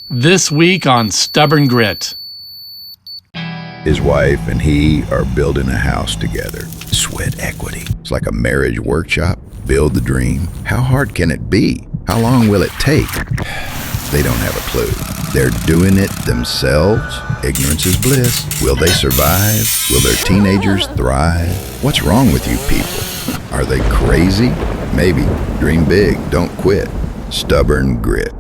This week on Stubborn Grit. His wife and he are building a house together. Sweat equity. It's like a marriage workshop. Build the dream. How hard can it be? How long will it take? They don't have a clue. They're doing it themselves. Ignorance is bliss. Will they survive? Will their teenagers thrive? What's wrong with you people? Are they crazy? Maybe. Dream big. Don't quit. Stubborn Grit.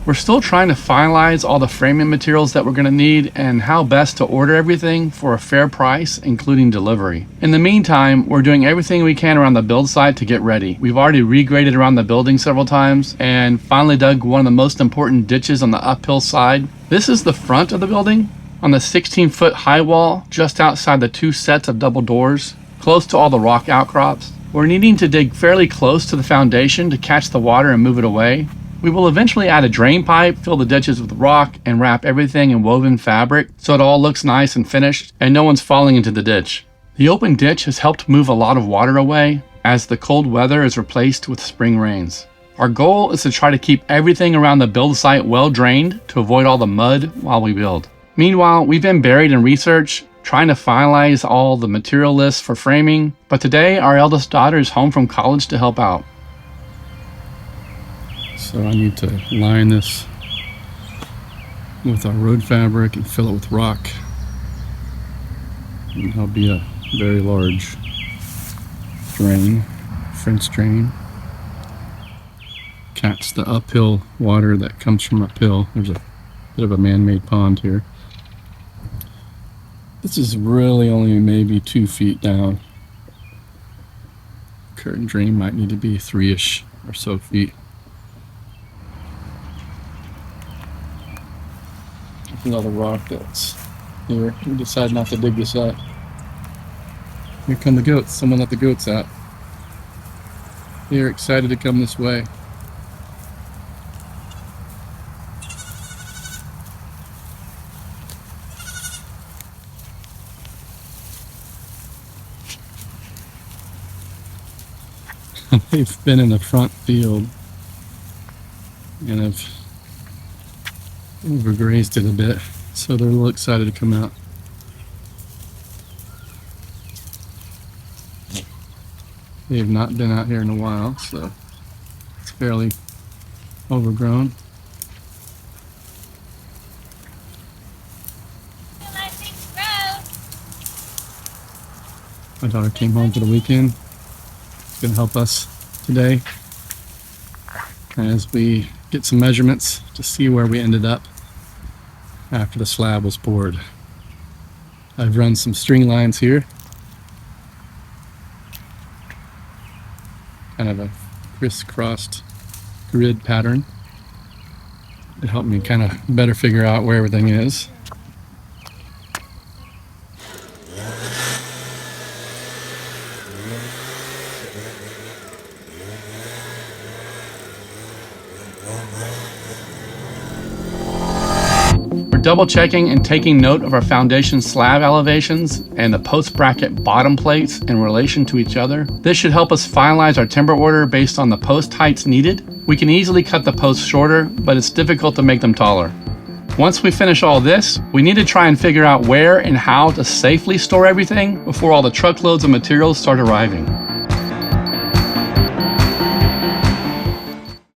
We're still trying to finalize all the framing materials that we're going to need and how best to order everything for a fair price, including delivery. In the meantime, we're doing everything we can around the build site to get ready. We've already regraded around the building several times and finally dug one of the most important ditches on the uphill side. This is the front of the building, on the 16-foot high wall just outside the two sets of double doors, close to all the rock outcrops. We're needing to dig fairly close to the foundation to catch the water and move it away. We will eventually add a drain pipe, fill the ditches with rock, and wrap everything in woven fabric so it all looks nice and finished and no one's falling into the ditch. The open ditch has helped move a lot of water away as the cold weather is replaced with spring rains. Our goal is to try to keep everything around the build site well drained to avoid all the mud while we build. Meanwhile, we've been buried in research, trying to finalize all the material lists for framing, but today our eldest daughter is home from college to help out. So I need to line this with our road fabric and fill it with rock. And that'll be a very large drain, French drain. Catch the uphill water that comes from uphill. There's a bit of a man-made pond here. This is really only maybe 2 feet down. Current drain might need to be 3-ish or so feet. Another rock that's here. We decided not to dig this up. Here come the goats. Someone let the goats out. They're excited to come this way. They've been in the front field and have overgrazed it a bit, so they're a little excited to come out. They have not been out here in a while, so it's fairly overgrown. My daughter came home for the weekend. It's going to help us today as we get some measurements to see where we ended up after the slab was poured. I've run some string lines here, kind of a crisscrossed grid pattern. It helped me kind of better figure out where everything is. Double checking and taking note of our foundation slab elevations and the post bracket bottom plates in relation to each other. This should help us finalize our timber order based on the post heights needed. We can easily cut the posts shorter, but it's difficult to make them taller. Once we finish all this, we need to try and figure out where and how to safely store everything before all the truckloads of materials start arriving.